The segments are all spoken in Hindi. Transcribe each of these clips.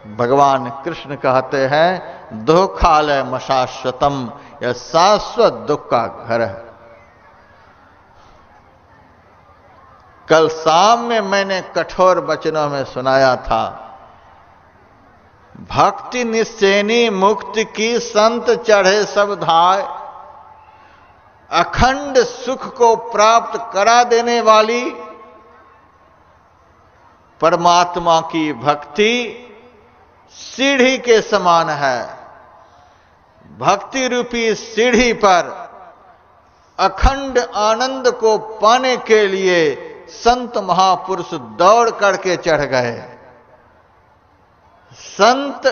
भगवान कृष्ण कहते हैं दुखालय मशाश्वतम, यह शाश्वत दुख का घर है। कल शाम में मैंने कठोर वचनों में सुनाया था, भक्ति निश्चयनी मुक्ति की संत चढ़े सब धाय, अखंड सुख को प्राप्त करा देने वाली परमात्मा की भक्ति सीढ़ी के समान है। भक्ति रूपी सीढ़ी पर अखंड आनंद को पाने के लिए संत महापुरुष दौड़ करके चढ़ गए। संत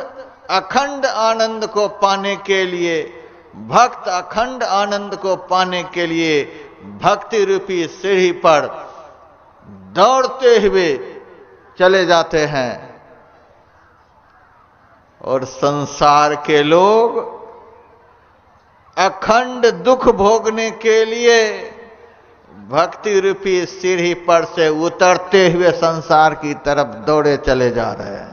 अखंड आनंद को पाने के लिए, भक्त अखंड आनंद को पाने के लिए भक्ति रूपी सीढ़ी पर दौड़ते हुए चले जाते हैं। और संसार के लोग अखंड दुख भोगने के लिए भक्ति रूपी सीढ़ी पर से उतरते हुए संसार की तरफ दौड़े चले जा रहे हैं।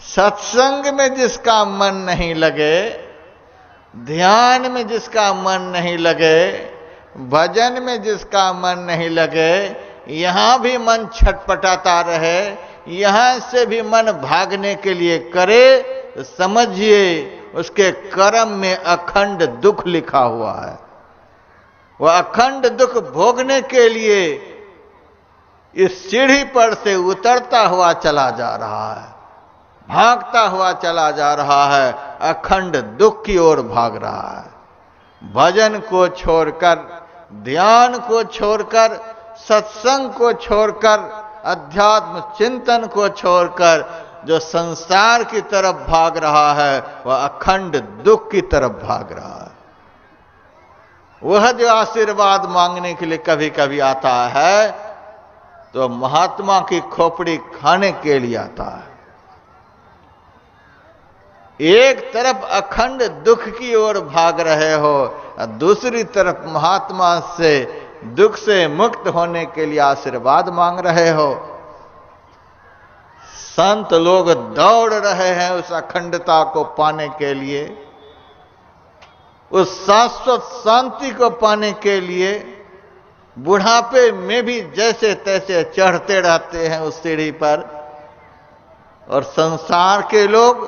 सत्संग में जिसका मन नहीं लगे, ध्यान में जिसका मन नहीं लगे, भजन में जिसका मन नहीं लगे, यहां भी मन छटपटाता रहे, यहां से भी मन भागने के लिए करे, तो समझिए उसके कर्म में अखंड दुख लिखा हुआ है। वह अखंड दुख भोगने के लिए इस सीढ़ी पर से उतरता हुआ चला जा रहा है, भागता हुआ चला जा रहा है, अखंड दुख की ओर भाग रहा है। भजन को छोड़कर, ध्यान को छोड़कर, सत्संग को छोड़कर, अध्यात्म चिंतन को छोड़कर जो संसार की तरफ भाग रहा है, वह अखंड दुख की तरफ भाग रहा है। वह जो आशीर्वाद मांगने के लिए कभी कभी आता है, तो महात्मा की खोपड़ी खाने के लिए आता है। एक तरफ अखंड दुख की ओर भाग रहे हो, दूसरी तरफ महात्मा से दुख से मुक्त होने के लिए आशीर्वाद मांग रहे हो। संत लोग दौड़ रहे हैं उस अखंडता को पाने के लिए, उस शाश्वत शांति को पाने के लिए। बुढ़ापे में भी जैसे तैसे चढ़ते रहते हैं उस सीढ़ी पर, और संसार के लोग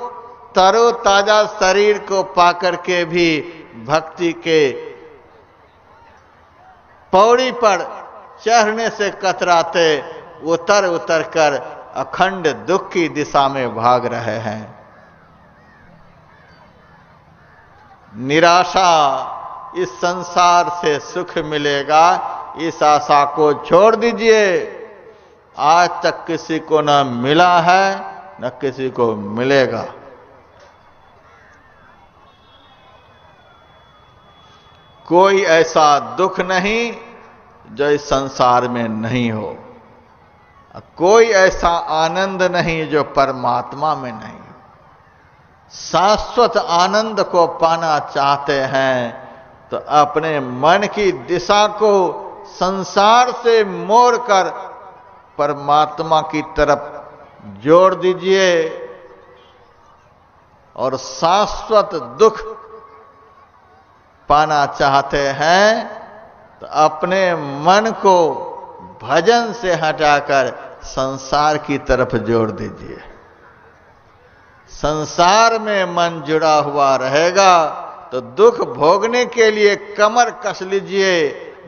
तरोताजा शरीर को पाकर के भी भक्ति के पौड़ी पर चढ़ने से कतराते उतर उतर कर अखंड दुख की दिशा में भाग रहे हैं। निराशा, इस संसार से सुख मिलेगा, इस आशा को छोड़ दीजिए। आज तक किसी को न मिला है न किसी को मिलेगा। कोई ऐसा दुख नहीं जो इस संसार में नहीं हो, कोई ऐसा आनंद नहीं जो परमात्मा में नहीं। शाश्वत आनंद को पाना चाहते हैं तो अपने मन की दिशा को संसार से मोड़कर परमात्मा की तरफ जोड़ दीजिए, और शाश्वत दुख पाना चाहते हैं तो अपने मन को भजन से हटाकर संसार की तरफ जोड़ दीजिए। संसार में मन जुड़ा हुआ रहेगा तो दुख भोगने के लिए कमर कस लीजिए,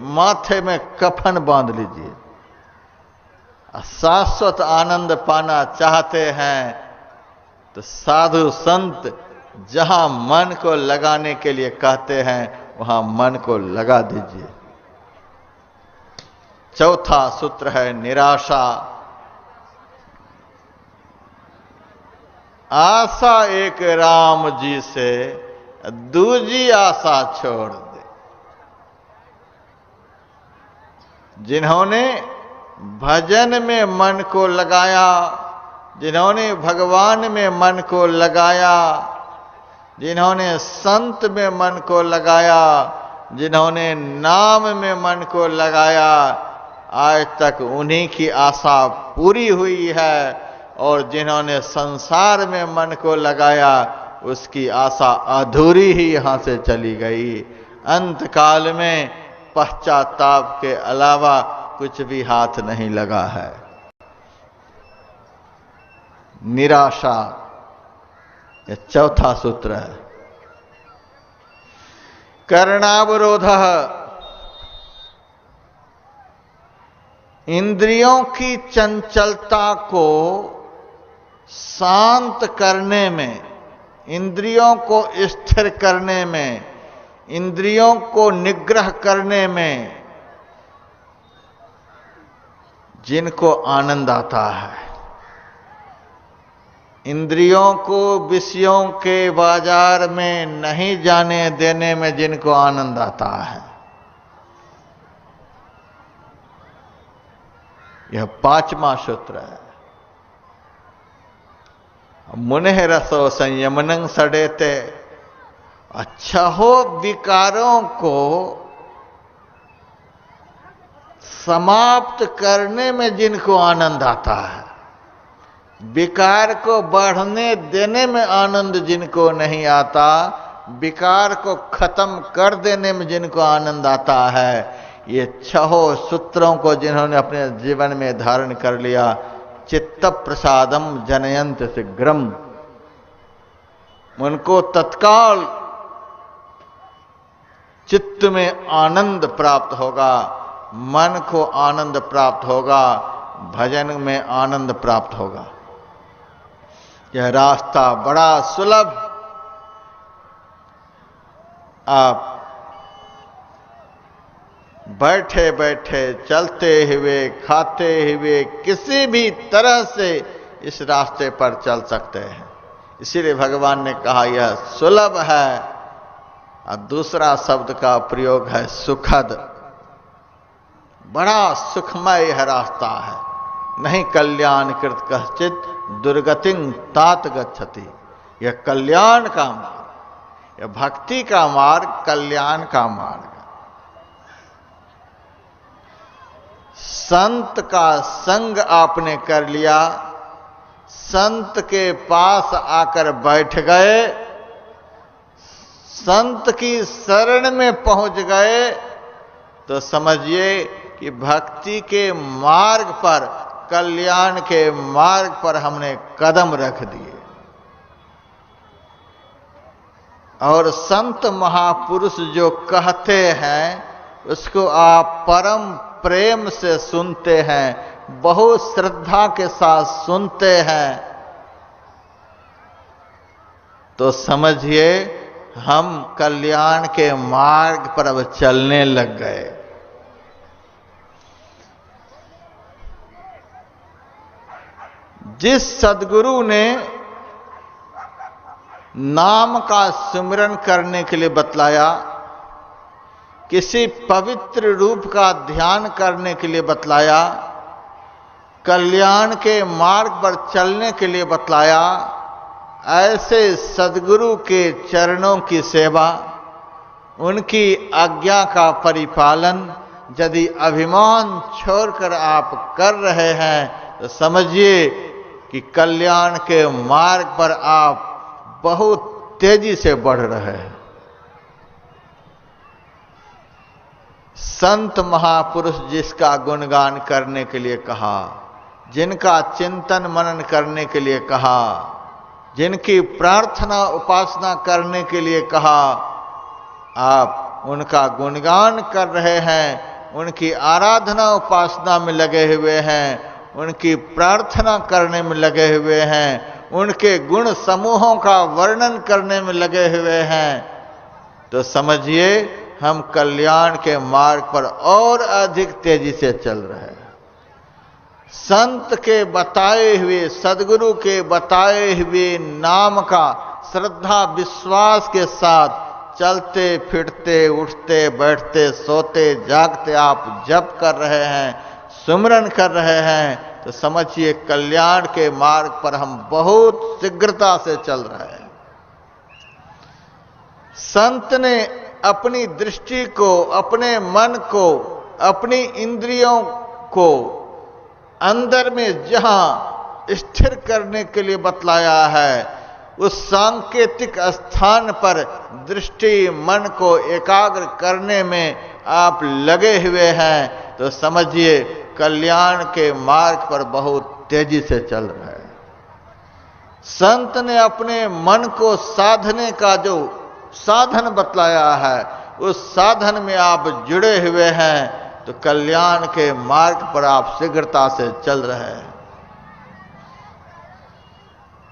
माथे में कफन बांध लीजिए। शाश्वत आनंद पाना चाहते हैं तो साधु संत जहां मन को लगाने के लिए कहते हैं वहां मन को लगा दीजिए। चौथा सूत्र है निराशा। आशा एक राम जी से, दूजी आशा छोड़ दे। जिन्होंने भजन में मन को लगाया, जिन्होंने भगवान में मन को लगाया, जिन्होंने संत में मन को लगाया, जिन्होंने नाम में मन को लगाया, आज तक उन्हीं की आशा पूरी हुई है और जिन्होंने संसार में मन को लगाया उसकी आशा अधूरी ही यहां से चली गई। अंत काल में पश्चाताप के अलावा कुछ भी हाथ नहीं लगा है। निराशा, यह चौथा सूत्र है। कर्णावरोधः, इंद्रियों की चंचलता को शांत करने में, इंद्रियों को स्थिर करने में, इंद्रियों को निग्रह करने में जिनको आनंद आता है, इंद्रियों को विषयों के बाजार में नहीं जाने देने में जिनको आनंद आता है, यह पांचवा सूत्र है। मुनेः रसो संयमनं सडेते, अच्छा हो विकारों को समाप्त करने में जिनको आनंद आता है, विकार को बढ़ने देने में आनंद जिनको नहीं आता, विकार को खत्म कर देने में जिनको आनंद आता है, ये छहों सूत्रों को जिन्होंने अपने जीवन में धारण कर लिया, चित्त प्रसादम जनयंत शीघ्रम, उनको तत्काल चित्त में आनंद प्राप्त होगा, मन को आनंद प्राप्त होगा, भजन में आनंद प्राप्त होगा। यह रास्ता बड़ा सुलभ, आप बैठे बैठे, चलते हुए, खाते हुए, किसी भी तरह से इस रास्ते पर चल सकते हैं। इसीलिए भगवान ने कहा यह सुलभ है, और दूसरा शब्द का प्रयोग है सुखद। बड़ा सुखमय यह रास्ता है। नहीं कल्याण कृत कश्चित दुर्गतिं तात गच्छति, यह कल्याण का मार्ग, यह भक्ति का मार्ग, कल्याण का मार्ग। संत का संग आपने कर लिया, संत के पास आकर बैठ गए, संत की शरण में पहुंच गए, तो समझिए कि भक्ति के मार्ग पर, कल्याण के मार्ग पर हमने कदम रख दिए। और संत महापुरुष जो कहते हैं उसको आप परम प्रेम से सुनते हैं, बहुत श्रद्धा के साथ सुनते हैं, तो समझिए हम कल्याण के मार्ग पर अब चलने लग गए। जिस सद्गुरु ने नाम का सुमिरन करने के लिए बतलाया, किसी पवित्र रूप का ध्यान करने के लिए बतलाया, कल्याण के मार्ग पर चलने के लिए बतलाया, ऐसे सद्गुरु के चरणों की सेवा, उनकी आज्ञा का परिपालन यदि अभिमान छोड़कर आप कर रहे हैं, तो समझिए कि कल्याण के मार्ग पर आप बहुत तेजी से बढ़ रहे हैं। संत महापुरुष जिसका गुणगान करने के लिए कहा, जिनका चिंतन मनन करने के लिए कहा, जिनकी प्रार्थना उपासना करने के लिए कहा, आप उनका गुणगान कर रहे हैं, उनकी आराधना उपासना में लगे हुए हैं, उनकी प्रार्थना करने में लगे हुए हैं, उनके गुण समूहों का वर्णन करने में लगे हुए हैं, तो समझिए हम कल्याण के मार्ग पर और अधिक तेजी से चल रहे हैं। संत के बताए हुए, सद्गुरु के बताए हुए नाम का श्रद्धा विश्वास के साथ चलते फिरते, उठते बैठते, सोते जागते आप जप कर रहे हैं, सुमिरन कर रहे हैं, तो समझिए कल्याण के मार्ग पर हम बहुत शीघ्रता से चल रहे हैं। संत ने अपनी दृष्टि को, अपने मन को, अपनी इंद्रियों को अंदर में जहां स्थिर करने के लिए बतलाया है, उस सांकेतिक स्थान पर दृष्टि मन को एकाग्र करने में आप लगे हुए हैं, तो समझिए कल्याण के मार्ग पर बहुत तेजी से चल रहे हैं। संत ने अपने मन को साधने का जो साधन बतलाया है, उस साधन में आप जुड़े हुए हैं, तो कल्याण के मार्ग पर आप शीघ्रता से चल रहे हैं।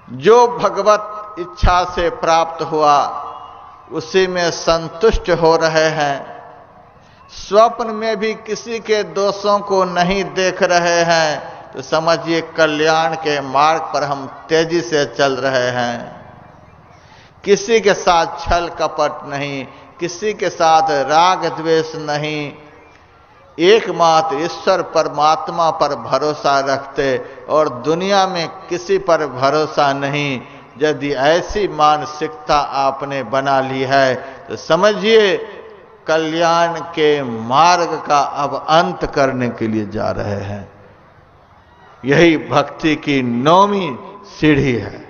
जो भगवत इच्छा से प्राप्त हुआ उसी में संतुष्ट हो रहे हैं। स्वप्न में भी किसी के दोषों को नहीं देख रहे हैं, तो समझिए कल्याण के मार्ग पर हम तेजी से चल रहे हैं। किसी के साथ छल कपट नहीं, किसी के साथ राग द्वेष नहीं, एकमात्र ईश्वर परमात्मा पर भरोसा रखते और दुनिया में किसी पर भरोसा नहीं। यदि ऐसी मानसिकता आपने बना ली है, तो समझिए कल्याण के मार्ग का अब अंत करने के लिए जा रहे हैं। यही भक्ति की 9वीं सीढ़ी है,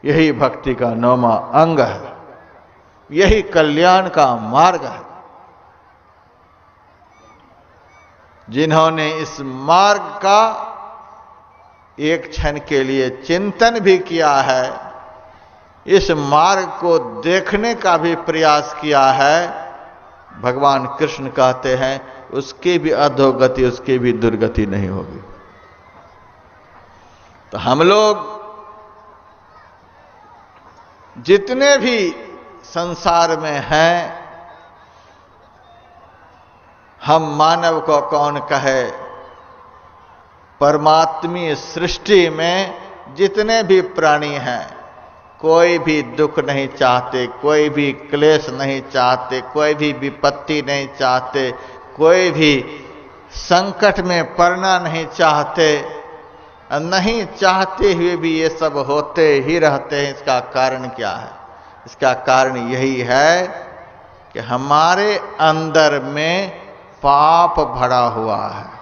यही भक्ति का 9वां अंग है, यही कल्याण का मार्ग है। जिन्होंने इस मार्ग का एक क्षण के लिए चिंतन भी किया है, इस मार्ग को देखने का भी प्रयास किया है, भगवान कृष्ण कहते हैं उसकी भी अधोगति, उसकी भी दुर्गति नहीं होगी। तो हम लोग जितने भी संसार में हैं, हम मानव को कौन कहे, परमात्मीय सृष्टि में जितने भी प्राणी हैं, कोई भी दुख नहीं चाहते, कोई भी क्लेश नहीं चाहते, कोई भी विपत्ति नहीं चाहते, कोई भी संकट में पड़ना नहीं चाहते। नहीं चाहते हुए भी ये सब होते ही रहते हैं। इसका कारण क्या है? इसका कारण यही है कि हमारे अंदर में पाप भरा हुआ है।